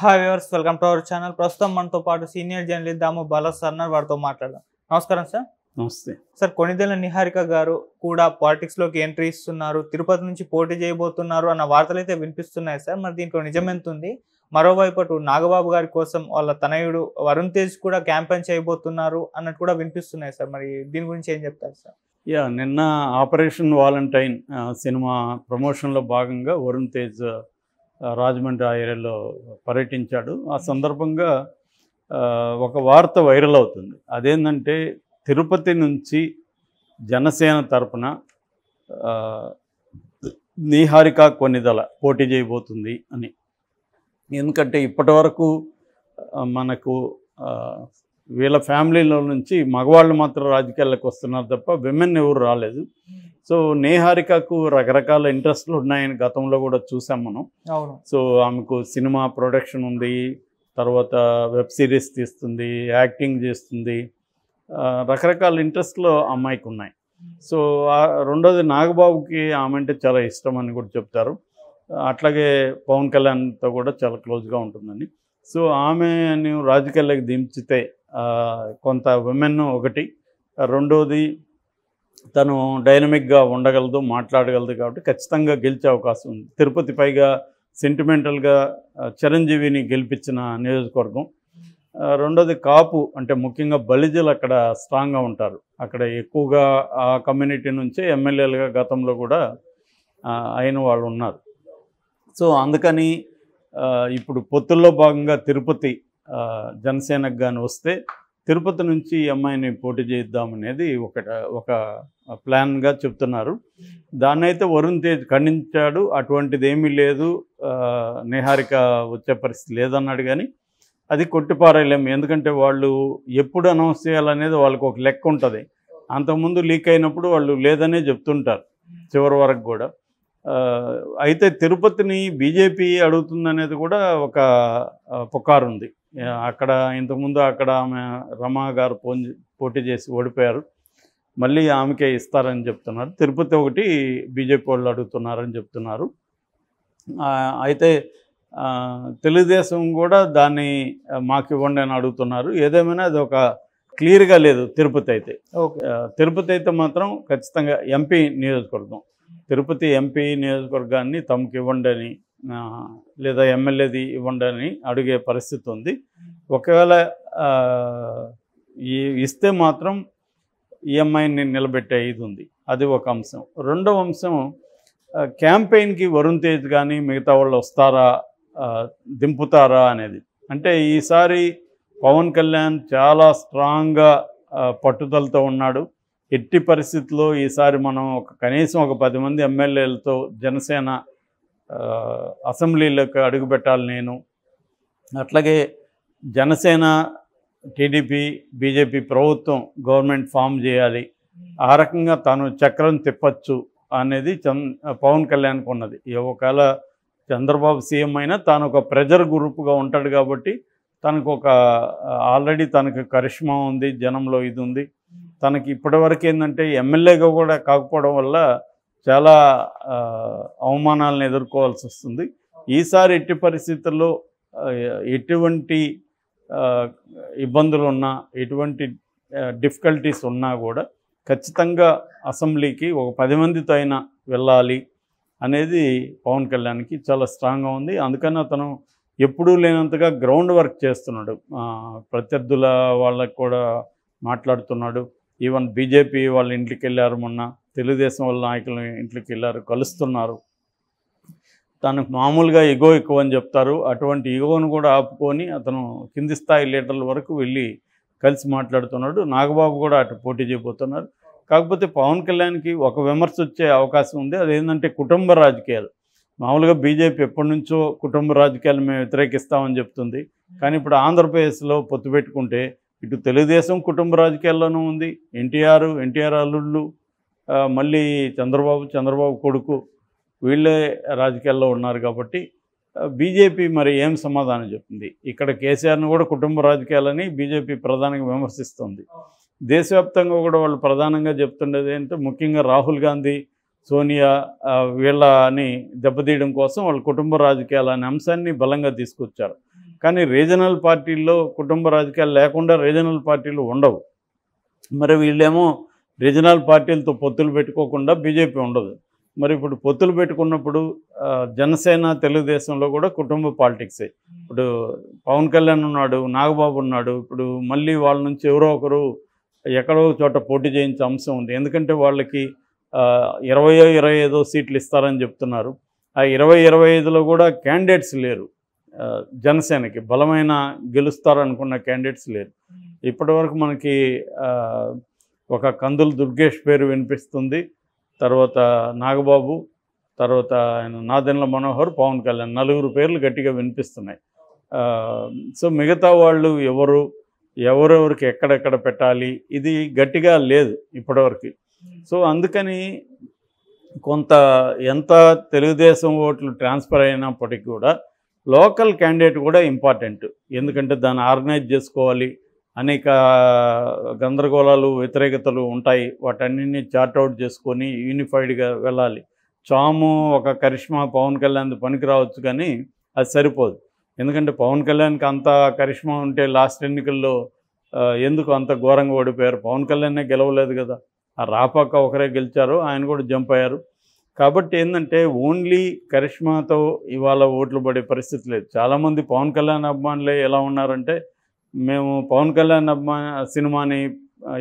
Hi viewers, welcome to our channel. ప్రస్తుతం మనతో పాటు సీనియర్ జర్నలిస్ట్ దాము బాలా సార్ వారితో మాట్లాడదాం. నమస్కారం సార్. నమస్తే సార్, కొణిదెల నిహారిక గారు కూడా పాలిటిక్స్ లోకి ఎంట్రీ ఇస్తున్నారు, తిరుపతి నుంచి పోటీ చేయబోతున్నారు అన్న వార్తలు అయితే వినిపిస్తున్నాయి సార్. మరి దీంట్లో నిజమెంత ఉంది? మరోవైపు అటు నాగబాబు గారి కోసం వాళ్ళ తనయుడు వరుణ్ తేజ్ కూడా క్యాంపెయిన్ చేయబోతున్నారు అన్నట్టు కూడా వినిపిస్తున్నాయి సార్. మరి దీని గురించి ఏం చెప్తారు సార్? నిన్న ఆపరేషన్ వాలంటైన్ సినిమా ప్రమోషన్లో భాగంగా వరుణ్ తేజ్ రాజమండ్రి ఆ ఏరియాలో పర్యటించాడు. ఆ సందర్భంగా ఒక వార్త వైరల్ అవుతుంది. అదేంటంటే తిరుపతి నుంచి జనసేన తరపున నిహారిక కొణిదెల పోటీ చేయబోతుంది అని. ఎందుకంటే ఇప్పటి వరకు మనకు వీళ్ళ ఫ్యామిలీలో నుంచి మగవాళ్ళు మాత్రం రాజకీయాలకు వస్తున్నారు తప్ప విమెన్ ఎవరు రాలేదు. సో నిహారికకు రకరకాల ఇంట్రెస్ట్లు ఉన్నాయని గతంలో కూడా చూసాం మనం. అవును. సో ఆమెకు సినిమా ప్రొడక్షన్ ఉంది, తర్వాత వెబ్ సిరీస్ తీస్తుంది, యాక్టింగ్ చేస్తుంది, రకరకాల ఇంట్రెస్ట్లు అమ్మాయికి ఉన్నాయి. సో రెండోది నాగబాబుకి ఆమె అంటే చాలా ఇష్టం అని కూడా చెప్తారు. అట్లాగే పవన్ కళ్యాణ్తో కూడా చాలా క్లోజ్గా ఉంటుందని. సో ఆమెను రాజకీయాలకు దించితే కొంత విమెన్ ఒకటి, రెండోది తను డైనమిక్గా ఉండగలదు, మాట్లాడగలదు, కాబట్టి ఖచ్చితంగా గెలిచే అవకాశం ఉంది. తిరుపతి పైగా సెంటిమెంటల్గా చిరంజీవిని గెలిపించిన నియోజకవర్గం. రెండోది కాపు అంటే ముఖ్యంగా బలిజలు అక్కడ స్ట్రాంగ్గా ఉంటారు. అక్కడ ఎక్కువగా ఆ కమ్యూనిటీ నుంచే ఎమ్మెల్యేలుగా గతంలో కూడా అయిన వాళ్ళు ఉన్నారు. సో అందుకని ఇప్పుడు పొత్తుల్లో భాగంగా తిరుపతి జనసేనకు కానీ వస్తే తిరుపతి నుంచి ఈ అమ్మాయిని పోటీ చేద్దామనేది ఒక ప్లాన్గా చెప్తున్నారు. దాన్ని అయితే వరుణ్ తేజ్ ఖండించాడు. అటువంటిది ఏమీ లేదు, నిహారిక వచ్చే పరిస్థితి లేదన్నాడు. కానీ అది కొట్టిపారేయలేము. ఎందుకంటే వాళ్ళు ఎప్పుడు అనౌన్స్ చేయాలనేది వాళ్ళకు ఒక లెక్క ఉంటుంది. అంతకుముందు లీక్ అయినప్పుడు వాళ్ళు లేదనే చెప్తుంటారు చివరి వరకు కూడా. అయితే తిరుపతిని బీజేపీ అడుగుతుందనేది కూడా ఒక పుకారు ఉంది. అక్కడ ఇంతకుముందు అక్కడ ఆమె రమా గారు పోటీ చేసి ఓడిపోయారు, మళ్ళీ ఆమెకే ఇస్తారని చెప్తున్నారు. తిరుపతి ఒకటి బీజేపీ వాళ్ళు అడుగుతున్నారని చెప్తున్నారు. అయితే తెలుగుదేశం కూడా దాన్ని మాకు ఇవ్వండి అని అడుగుతున్నారు. ఏదేమైనా అది ఒక క్లియర్గా లేదు. తిరుపతి అయితే తిరుపతి అయితే మాత్రం ఖచ్చితంగా ఎంపీ నియోజకవర్గం, తిరుపతి ఎంపీ నియోజకవర్గాన్ని తమకు ఇవ్వండి అని లేదా ఎమ్మెల్యేది ఇవ్వండి అని అడిగే పరిస్థితి ఉంది. ఒకవేళ ఇస్తే మాత్రం ఈఎంఐని నిలబెట్టే ఇది ఉంది. అది ఒక అంశం. రెండవ అంశం, క్యాంపెయిన్కి వరుణ్ తేజ్ కానీ మిగతా వాళ్ళు వస్తారా, దింపుతారా అనేది. అంటే ఈసారి పవన్ కళ్యాణ్ చాలా స్ట్రాంగ్గా పట్టుదలతో ఉన్నాడు. ఎట్టి పరిస్థితుల్లో ఈసారి మనం కనీసం ఒక 10 మంది ఎమ్మెల్యేలతో జనసేన అసెంబ్లీలోకి అడుగుపెట్టాలి నేను. అట్లాగే జనసేన, టీడీపీ, బీజేపీ ప్రభుత్వం గవర్నమెంట్ ఫామ్ చేయాలి, ఆ రకంగా తాను చక్రం తిప్పచ్చు అనేది పవన్ కళ్యాణ్కి ఉన్నది. ఒకవేళ చంద్రబాబు సీఎం అయినా తాను ఒక ప్రెజర్ గ్రూప్గా ఉంటాడు కాబట్టి తనకు ఆల్రెడీ తనకు కరిష్మా ఉంది, జనంలో ఇది ఉంది. తనకి ఇప్పటివరకు ఏంటంటే ఎమ్మెల్యేగా కూడా కాకపోవడం వల్ల చాలా అవమానాలను ఎదుర్కోవాల్సి వస్తుంది. ఈసారి ఎట్టి పరిస్థితుల్లో ఎటువంటి ఇబ్బందులు ఉన్నా, ఎటువంటి డిఫికల్టీస్ ఉన్నా కూడా ఖచ్చితంగా అసెంబ్లీకి ఒక 10 మందితో అయినా వెళ్ళాలి అనేది పవన్ కళ్యాణ్కి చాలా స్ట్రాంగ్గా ఉంది. అందుకని అతను ఎప్పుడూ లేనంతగా గ్రౌండ్ వర్క్ చేస్తున్నాడు. ప్రత్యర్థుల వాళ్ళకు కూడా మాట్లాడుతున్నాడు. ఈవెన్ బీజేపీ వాళ్ళ ఇంటికి వెళ్ళారు, మొన్న తెలుగుదేశం వాళ్ళ నాయకుల ఇంట్లోకి వెళ్ళారు, కలుస్తున్నారు. తనకు మామూలుగా ఇగో ఎక్కువ అని చెప్తారు, అటువంటి ఇగోను కూడా ఆపుకొని అతను కింది స్థాయి లీడర్ల వరకు వెళ్ళి కలిసి మాట్లాడుతున్నాడు. నాగబాబు కూడా అటు పోటీ చేయబోతున్నారు. కాకపోతే పవన్ కళ్యాణ్కి ఒక విమర్శ వచ్చే అవకాశం ఉంది. అదేంటంటే కుటుంబ రాజకీయాలు. మామూలుగా బీజేపీ ఎప్పటి నుంచో కుటుంబ రాజకీయాలు మేము వ్యతిరేకిస్తామని చెప్తుంది. కానీ ఇప్పుడు ఆంధ్రప్రదేశ్లో పొత్తు పెట్టుకుంటే ఇటు తెలుగుదేశం కుటుంబ రాజకీయాల్లోనూ ఉంది, ఎన్టీఆర్ అల్లుళ్ళు, మళ్ళీ చంద్రబాబు కొడుకు, వీళ్ళే రాజకీయాల్లో ఉన్నారు. కాబట్టి బీజేపీ మరి ఏం సమాధానం చెప్తుంది? ఇక్కడ కేసీఆర్ని కూడా కుటుంబ రాజకీయాలని బీజేపీ ప్రధానంగా విమర్శిస్తుంది. దేశవ్యాప్తంగా కూడా వాళ్ళు ప్రధానంగా చెప్తుండేది ఏంటంటే ముఖ్యంగా రాహుల్ గాంధీ, సోనియా వీళ్ళని దెబ్బతీయడం కోసం వాళ్ళ కుటుంబ రాజకీయాలు అనే అంశాన్ని బలంగా తీసుకొచ్చారు. కానీ రీజనల్ పార్టీల్లో కుటుంబ రాజకీయాలు లేకుండా రీజనల్ పార్టీలు ఉండవు. మరి వీళ్ళేమో రీజనల్ పార్టీలతో పొత్తులు పెట్టుకోకుండా బీజేపీ ఉండదు. మరి ఇప్పుడు పొత్తులు పెట్టుకున్నప్పుడు జనసేన తెలుగుదేశంలో కూడా కుటుంబ పాలిటిక్సే. ఇప్పుడు పవన్ కళ్యాణ్ ఉన్నాడు, నాగబాబు ఉన్నాడు. ఇప్పుడు మళ్ళీ వాళ్ళ నుంచి ఎవరో ఒకరు ఎక్కడో చోట పోటీ చేయించే అంశం ఉంది. ఎందుకంటే వాళ్ళకి 20-25 సీట్లు ఇస్తారని చెప్తున్నారు. ఆ 20-25లో కూడా క్యాండిడేట్స్ లేరు. జనసేనకి బలమైన గెలుస్తారనుకున్న క్యాండిడేట్స్ లేరు. ఇప్పటివరకు మనకి ఒక కందులు దుర్గేష్ పేరు వినిపిస్తుంది, తర్వాత నాగబాబు, తర్వాత ఆయన నాదెండ్ల మనోహర్, పవన్ కళ్యాణ్, 4 పేర్లు గట్టిగా వినిపిస్తున్నాయి. సో మిగతా వాళ్ళు ఎవరెవరికి ఎక్కడెక్కడ పెట్టాలి ఇది గట్టిగా లేదు ఇప్పటివరకు. సో అందుకని కొంత ఎంత తెలుగుదేశం ఓట్లు ట్రాన్స్ఫర్ అయినప్పటికీ కూడా లోకల్ క్యాండిడేట్ కూడా ఇంపార్టెంట్. ఎందుకంటే దాన్ని ఆర్గనైజ్ చేసుకోవాలి, అనేక గందరగోళాలు వ్యతిరేకతలు ఉంటాయి, వాటన్నిటిని చార్ట్అవుట్ చేసుకొని యూనిఫైడ్గా వెళ్ళాలి. చాము ఒక కరిష్మా పవన్ కళ్యాణ్ పనికి రావచ్చు కానీ అది సరిపోదు. ఎందుకంటే పవన్ కళ్యాణ్కి అంత కరిష్మా ఉంటే లాస్ట్ ఎన్నికల్లో ఎందుకు అంత ఘోరంగా ఓడిపోయారు? పవన్ కళ్యాణ్నే గెలవలేదు కదా, ఆ రాపాక ఒకరే గెలిచారు, ఆయన కూడా జంప్ అయ్యారు. కాబట్టి ఏంటంటే ఓన్లీ కరిష్మాతో ఇవాళ ఓట్లు పడే పరిస్థితి లేదు. చాలామంది పవన్ కళ్యాణ్ అభిమానులే ఎలా ఉన్నారంటే, మేము పవన్ కళ్యాణ్ సినిమాని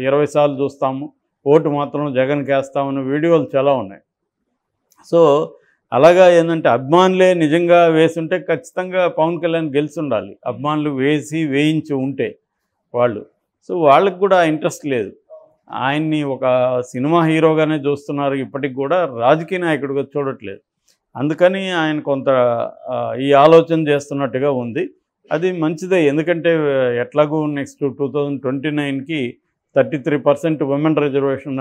20 సార్లు చూస్తాము, ఓటు మాత్రం జగన్కి వేస్తామన్న వీడియోలు చాలా ఉన్నాయి. సో అలాగా ఏంటంటే అభిమానులే నిజంగా వేసుంటే ఖచ్చితంగా పవన్ కళ్యాణ్ గెలిచి ఉండాలి. అభిమానులు వేయించి ఉంటే వాళ్ళు. సో వాళ్ళకి కూడా ఇంట్రెస్ట్ లేదు. ఆయన్ని ఒక సినిమా హీరోగానే చూస్తున్నారు, ఇప్పటికి కూడా రాజకీయ నాయకుడిగా చూడట్లేదు. అందుకని ఆయన కొంత ఈ ఆలోచన చేస్తున్నట్టుగా ఉంది. అది మంచిదే. ఎందుకంటే ఎట్లాగూ నెక్స్ట్ 2029కి 33% విమెన్ రిజర్వేషన్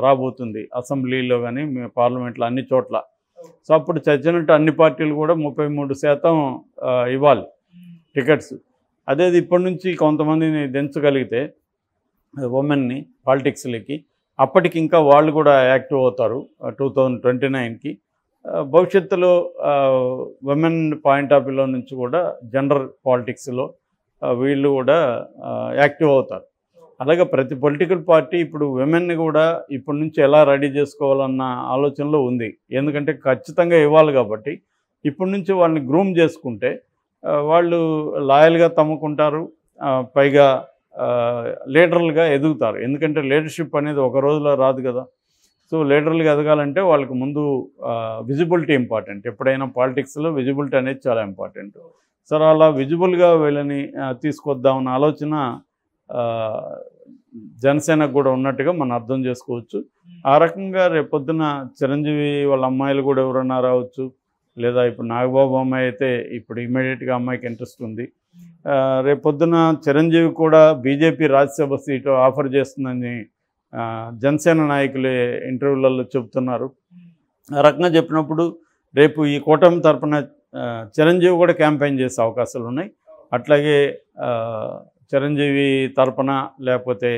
రాబోతుంది అసెంబ్లీలో కానీ పార్లమెంట్లో అన్ని చోట్ల. సో అప్పుడు చచ్చినట్టు అన్ని పార్టీలు కూడా 33% ఇవ్వాలి టికెట్స్. అదేది ఇప్పటి నుంచి కొంతమందిని దించగలిగితే ఉమెన్ని పాలిటిక్స్లకి, అప్పటికి ఇంకా వాళ్ళు కూడా యాక్టివ్ అవుతారు 2029కి. భవిష్యత్తులో ఉమెన్ పాయింట్ ఆఫ్ వ్యూలో నుంచి కూడా జెండర్ పాలిటిక్స్లో వీళ్ళు కూడా యాక్టివ్ అవుతారు. అలాగే ప్రతి పొలిటికల్ పార్టీ ఇప్పుడు విమెన్ని కూడా ఇప్పటి నుంచి ఎలా రెడీ చేసుకోవాలన్న ఆలోచనలో ఉంది. ఎందుకంటే ఖచ్చితంగా ఇవ్వాలి కాబట్టి ఇప్పటి నుంచి వాళ్ళని గ్రూమ్ చేసుకుంటే వాళ్ళు లాయల్గా తమ్ముకుంటారు, పైగా లీడర్లుగా ఎదుగుతారు. ఎందుకంటే లీడర్షిప్ అనేది ఒక రోజులో రాదు కదా. సో లీడర్లుగా ఎదగాలంటే వాళ్ళకి ముందు విజిబిలిటీ ఇంపార్టెంట్. ఎప్పుడైనా పాలిటిక్స్లో విజిబిలిటీ అనేది చాలా ఇంపార్టెంట్. సరే అలా విజిబుల్గా వీళ్ళని తీసుకొద్దామన్న ఆలోచన జనసేనకు కూడా ఉన్నట్టుగా మనం అర్థం చేసుకోవచ్చు. ఆ రకంగా రేపొద్దున చిరంజీవి వాళ్ళ అమ్మాయిలు కూడా ఎవరన్నా రావచ్చు, లేదా ఇప్పుడు నాగబాబు అమ్మాయి అయితే ఇప్పుడు ఇమీడియట్గా అమ్మాయికి ఇంట్రెస్ట్ ఉంది. రేపొద్దున చిరంజీవి కూడా బీజేపీ రాజ్యసభ సీటు ఆఫర్ చేస్తుందని జనసేన నాయకులే ఇంటర్వ్యూలలో చెబుతున్నారు. ఆ రకంగా చెప్పినప్పుడు రేపు ఈ కూటమి తరపున చిరంజీవి కూడా క్యాంపెయిన్ చేసే అవకాశాలు ఉన్నాయి. అట్లాగే చిరంజీవి తరపున లేకపోతే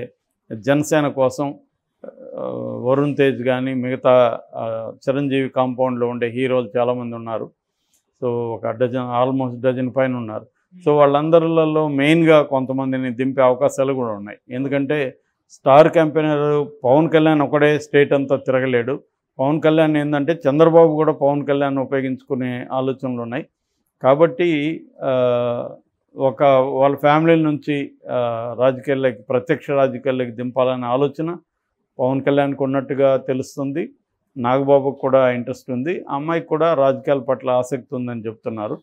జనసేన కోసం వరుణ్ తేజ్ కానీ మిగతా చిరంజీవి కాంపౌండ్లో ఉండే హీరోలు చాలామంది ఉన్నారు. సో ఒక ఆల్మోస్ట్ డజన్ పైన ఉన్నారు. సో వాళ్ళందరిలో మెయిన్గా కొంతమందిని దింపే అవకాశాలు కూడా ఉన్నాయి. ఎందుకంటే స్టార్ క్యాంపెయినర్ పవన్ కళ్యాణ్ ఒకడే స్టేట్ అంతా తిరగలేడు. పవన్ కళ్యాణ్ ఏంటంటే చంద్రబాబు కూడా పవన్ కళ్యాణ్ ఉపయోగించుకునే ఆలోచనలు ఉన్నాయి. కాబట్టి వాళ్ళ ఫ్యామిలీ నుంచి రాజకీయాల్లోకి ప్రత్యక్ష రాజకీయాల్లోకి దింపాలనే ఆలోచన పవన్ కళ్యాణ్కి ఉన్నట్టుగా తెలుస్తుంది. నాగబాబుకు కూడా ఇంట్రెస్ట్ ఉంది, అమ్మాయికి కూడా రాజకీయాల పట్ల ఆసక్తి ఉందని చెప్తున్నారు.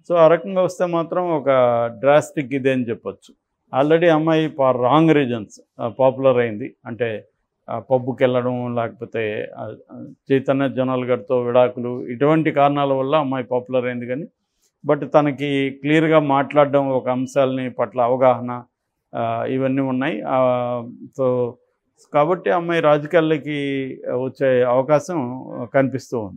సో ఆ రకంగా వస్తే మాత్రం ఒక డ్రాస్టిక్ ఇదే అని చెప్పొచ్చు. ఆల్రెడీ అమ్మాయి ఫర్ రాంగ్ రీజన్స్ పాపులర్ అయింది. అంటే పబ్బుకి వెళ్ళడం, లేకపోతే చైతన్య జనాల్ గారితో విడాకులు, ఇటువంటి కారణాల వల్ల అమ్మాయి పాపులర్ అయింది. కానీ బట్ తనకి క్లియర్గా మాట్లాడడం, ఒక అంశాలని పట్ల అవగాహన ఇవన్నీ ఉన్నాయి. సో కాబట్టి అమ్మాయి రాజకీయాల్లోకి వచ్చే అవకాశం కనిపిస్తూ ఉంది.